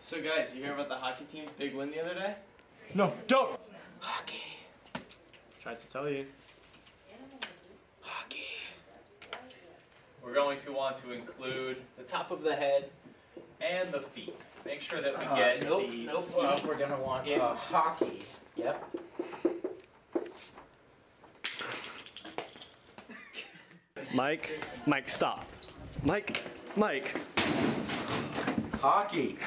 So guys, you hear about the hockey team's big win the other day? No, don't! Hockey. Tried to tell you. Hockey. We're going to want to include the top of the head and the feet. Make sure that we get the feet We're gonna want in. hockey. Yep. Mike, stop. Mike. Hockey.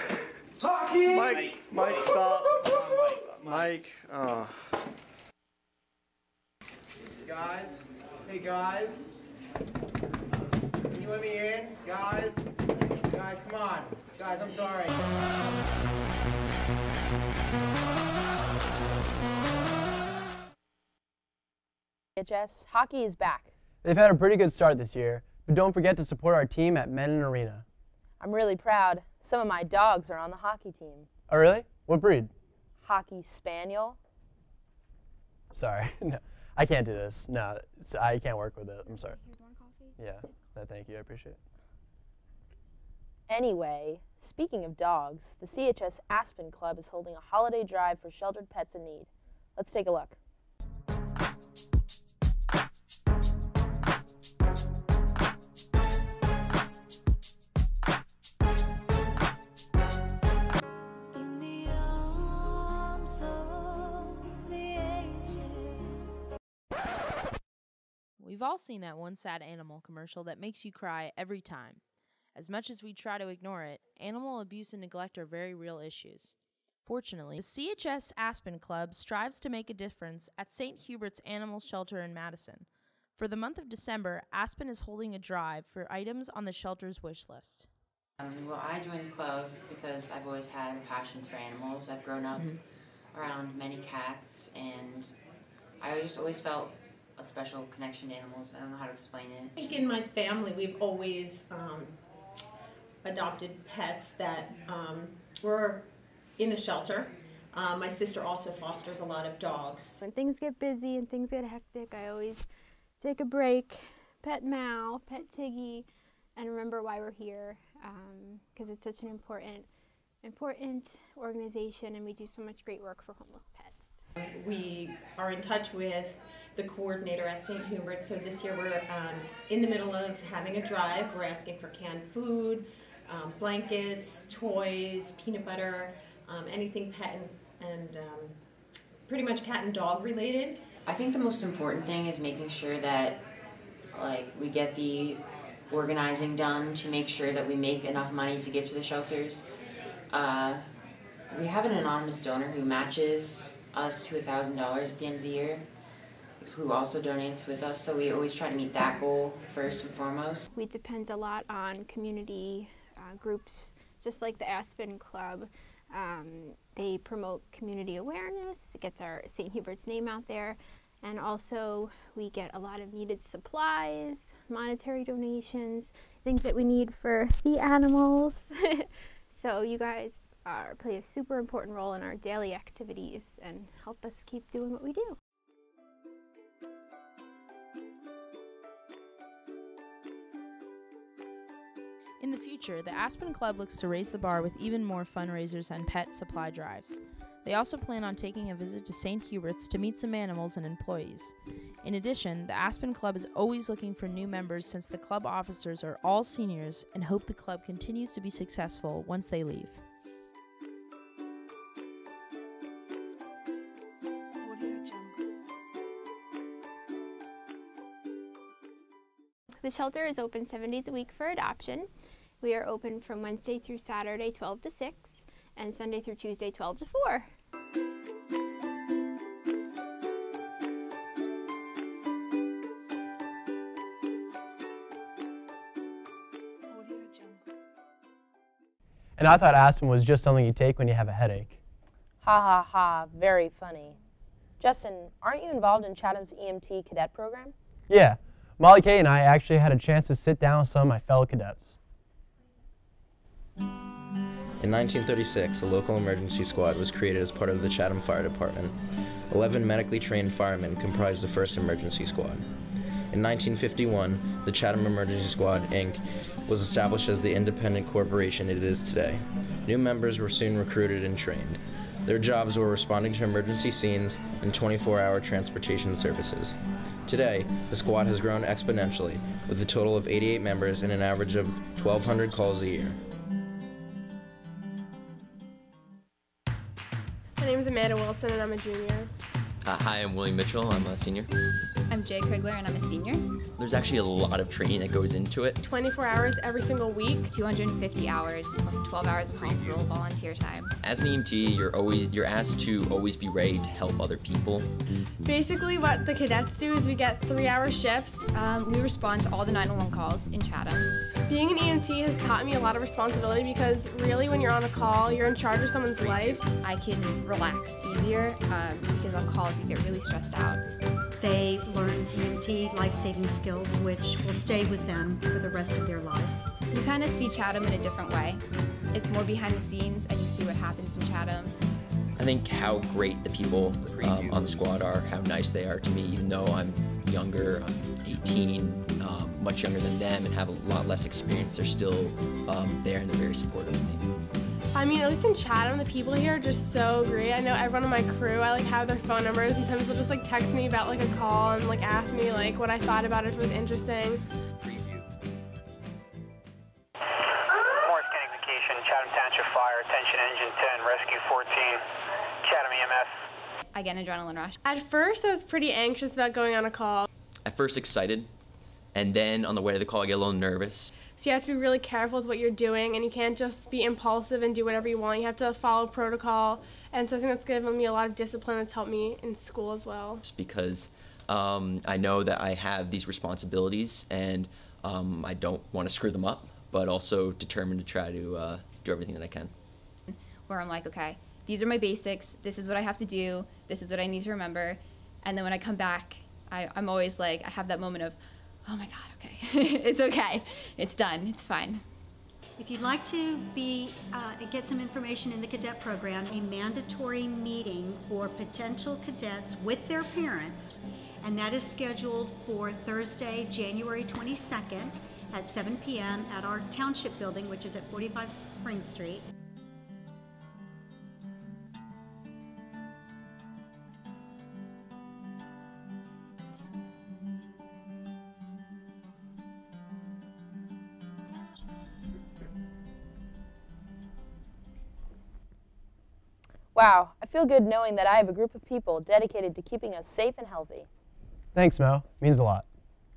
Hockey! Mike, stop. Come on, Mike, Guys, hey guys, can you let me in? Guys, come on. Guys, I'm sorry. CHS, hockey is back. They've had a pretty good start this year, but don't forget to support our team at Menin Arena. I'm really proud. Some of my dogs are on the hockey team. Oh really? What breed? Hockey Spaniel. Sorry, no, I can't do this. No, I can't work with it. I'm sorry. Here's one coffee. Yeah, no, thank you, I appreciate it. Anyway, speaking of dogs, the CHS ASPIN Club is holding a holiday drive for sheltered pets in need. Let's take a look. We've all seen that one sad animal commercial that makes you cry every time. As much as we try to ignore it, animal abuse and neglect are very real issues. Fortunately, the CHS ASPIN Club strives to make a difference at St. Hubert's Animal Shelter in Madison. For the month of December, ASPIN is holding a drive for items on the shelter's wish list. Well, I joined the club because I've always had a passion for animals. I've grown up around many cats, and I just always felt a special connection to animals. I don't know how to explain it. I think in my family we've always adopted pets that were in a shelter. My sister also fosters a lot of dogs. When things get busy and things get hectic, I always take a break, pet Mal, pet Tiggy, and remember why we're here, because it's such an important organization, and we do so much great work for homeless pets. We are in touch with the coordinator at St. Hubert, so this year we're in the middle of having a drive. We're asking for canned food, blankets, toys, peanut butter, anything pet and pretty much cat and dog related. I think the most important thing is making sure that we get the organizing done to make sure that we make enough money to give to the shelters. We have an anonymous donor who matches us to $1,000 at the end of the year, who also donates with us, so we always try to meet that goal first and foremost. We depend a lot on community groups, just like the ASPIN Club. They promote community awareness, it gets our St. Hubert's name out there, and also we get a lot of needed supplies, monetary donations, things that we need for the animals. So you guys play a super important role in our daily activities and help us keep doing what we do. In the future, the ASPIN Club looks to raise the bar with even more fundraisers and pet supply drives. They also plan on taking a visit to St. Hubert's to meet some animals and employees. In addition, the ASPIN Club is always looking for new members since the club officers are all seniors and hope the club continues to be successful once they leave. The shelter is open 7 days a week for adoption. We are open from Wednesday through Saturday 12 to 6 and Sunday through Tuesday 12 to 4. And I thought aspirin was just something you take when you have a headache. Ha ha ha, very funny. Justin, aren't you involved in Chatham's EMT cadet program? Yeah, Molly Kay and I actually had a chance to sit down with some of my fellow cadets. In 1936, a local emergency squad was created as part of the Chatham Fire Department. 11 medically trained firemen comprised the first emergency squad. In 1951, the Chatham Emergency Squad, Inc. was established as the independent corporation it is today. New members were soon recruited and trained. Their jobs were responding to emergency scenes and 24-hour transportation services. Today, the squad has grown exponentially, with a total of 88 members and an average of 1,200 calls a year. My name is Amanda Wilson and I'm a junior. Hi, I'm William Mitchell. I'm a senior. I'm Jay Krigler and I'm a senior. There's actually a lot of training that goes into it. 24 hours every single week. 250 hours plus 12 hours of hospital volunteer time. As an EMT, you're asked to always be ready to help other people. Basically what the cadets do is we get 3-hour shifts. We respond to all the 911 calls in Chatham. Being an EMT has taught me a lot of responsibility because really when you're on a call, you're in charge of someone's life. I can relax easier because on calls you get really stressed out. They learn EMT life-saving skills which will stay with them for the rest of their lives. You kind of see Chatham in a different way. It's more behind the scenes and you see what happens in Chatham. I think how great the people on the squad are, how nice they are to me, even though I'm younger, I'm 18, much younger than them and have a lot less experience, they're still there and they're very supportive of me. I mean, at least in Chatham, the people here are just so great. I know everyone on my crew, I have their phone numbers, and sometimes they'll just text me about a call and ask me what I thought about it, if it was interesting. Morse communication, Chatham Township Fire, attention engine 10, rescue 14, Chatham EMS. I get an adrenaline rush. At first, I was pretty anxious about going on a call. At first excited, and then on the way to the call I get a little nervous. So you have to be really careful with what you're doing, and you can't just be impulsive and do whatever you want. You have to follow protocol, and something that's given me a lot of discipline that's helped me in school as well. Because I know that I have these responsibilities, and I don't want to screw them up, but also determined to try to do everything that I can. Where I'm okay, these are my basics, this is what I have to do, this is what I need to remember, and then when I come back, I'm always I have that moment of, oh my God, okay, it's okay, it's done, it's fine. If you'd like to get some information in the cadet program, a mandatory meeting for potential cadets with their parents, and that is scheduled for Thursday, January 22nd at 7 p.m. at our township building, which is at 45 Spring Street. Wow, I feel good knowing that I have a group of people dedicated to keeping us safe and healthy. Thanks, Mo. Means a lot.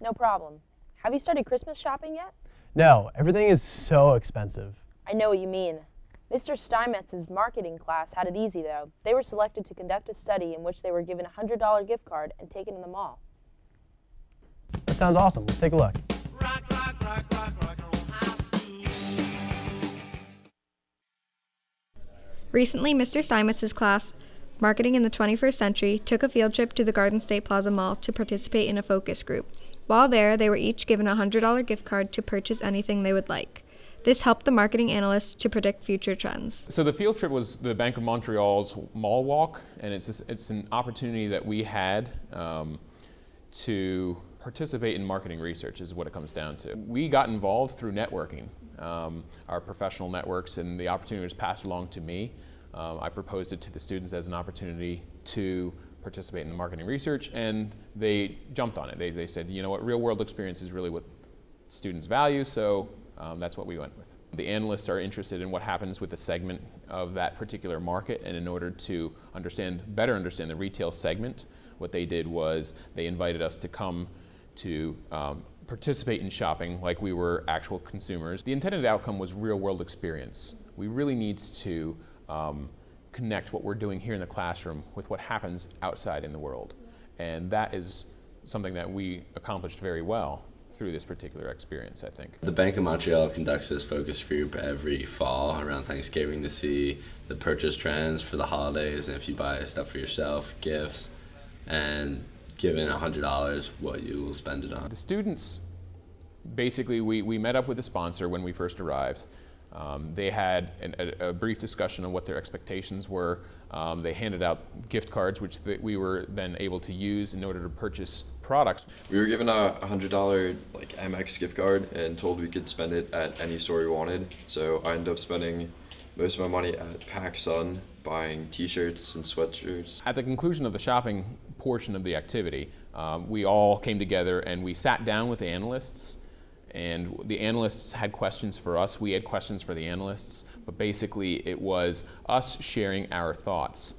No problem. Have you started Christmas shopping yet? No, everything is so expensive. I know what you mean. Mr. Steinmetz's marketing class had it easy, though. They were selected to conduct a study in which they were given a $100 gift card and taken in the mall. That sounds awesome. Let's take a look. Recently, Mr. Steinmetz's class, Marketing in the 21st Century, took a field trip to the Garden State Plaza Mall to participate in a focus group. While there, they were each given a $100 gift card to purchase anything they would like. This helped the marketing analysts to predict future trends. So the field trip was the Bank of Montreal's mall walk, and it's an opportunity that we had to participate in marketing research is what it comes down to. We got involved through networking, our professional networks, and the opportunity was passed along to me. I proposed it to the students as an opportunity to participate in the marketing research, and they jumped on it. They said, you know what, real world experience is really what students value, so that's what we went with. The analysts are interested in what happens with the segment of that particular market, and in order to better understand the retail segment, what they did was they invited us to come to participate in shopping like we were actual consumers. The intended outcome was real world experience. We really need to connect what we're doing here in the classroom with what happens outside in the world. And that is something that we accomplished very well through this particular experience, I think. The Bank of Montreal conducts this focus group every fall around Thanksgiving to see the purchase trends for the holidays, and if you buy stuff for yourself, gifts, and given $100, what you will spend it on. The students, basically, we met up with the sponsor when we first arrived. They had a brief discussion on what their expectations were. They handed out gift cards, which we were then able to use in order to purchase products. We were given a $100 Amex gift card and told we could spend it at any store we wanted. So I ended up spending most of my money at PacSun, buying t-shirts and sweatshirts. At the conclusion of the shopping portion of the activity, we all came together and we sat down with the analysts, and the analysts had questions for us, we had questions for the analysts, but basically it was us sharing our thoughts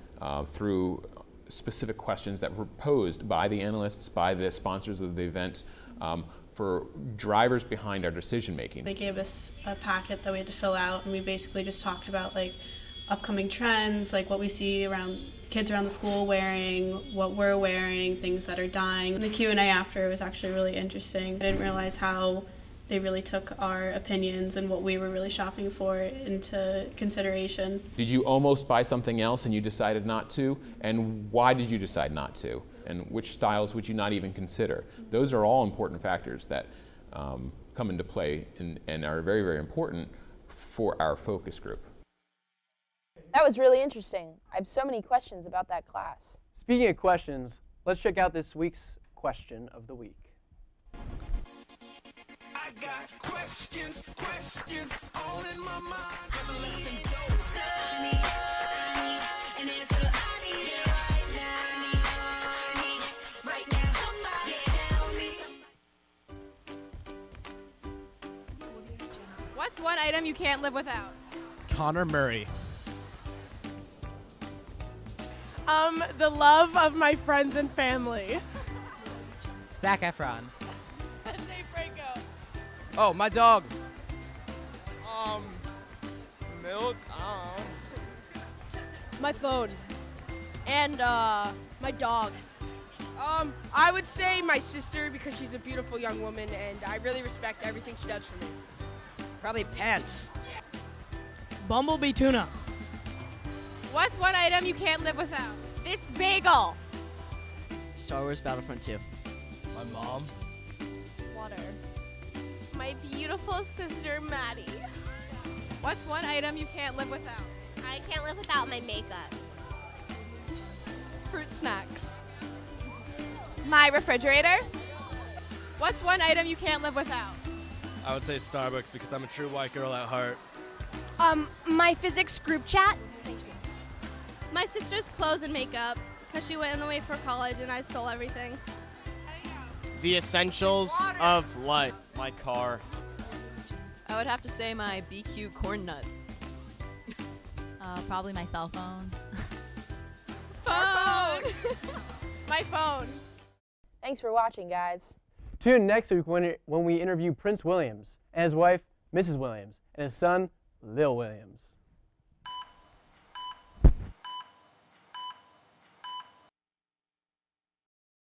through specific questions that were posed by the analysts, by the sponsors of the event, for drivers behind our decision making. They gave us a packet that we had to fill out, and we basically just talked about like upcoming trends, like what we see around kids around the school wearing, what we're wearing, things that are dying. And the Q&A after was actually really interesting. I didn't realize how they really took our opinions and what we were really shopping for into consideration. Did you almost buy something else and you decided not to? And why did you decide not to? And which styles would you not even consider? Those are all important factors that come into play and are very, very important for our focus group. That was really interesting. I have so many questions about that class. Speaking of questions, let's check out this week's question of the week. I got questions all in my mind. What's one item you can't live without? Connor Murray. The love of my friends and family. Zac Efron. Say Franco. Oh, my dog. Milk. My phone. And my dog. I would say my sister because she's a beautiful young woman and I really respect everything she does for me. Probably pants. Bumblebee tuna. What's one item you can't live without? This bagel. Star Wars Battlefront 2. My mom. Water. My beautiful sister, Maddie. What's one item you can't live without? I can't live without my makeup. Fruit snacks. My refrigerator. What's one item you can't live without? I would say Starbucks because I'm a true white girl at heart. My physics group chat. My sister's clothes and makeup because she went away for college and I stole everything. The essentials of life. My car. I would have to say my BQ corn nuts. Probably my cell phone. Phone. My phone. Thanks for watching, guys. Tune in next week when we interview Prince Williams and his wife, Mrs. Williams, and his son, Lil Williams.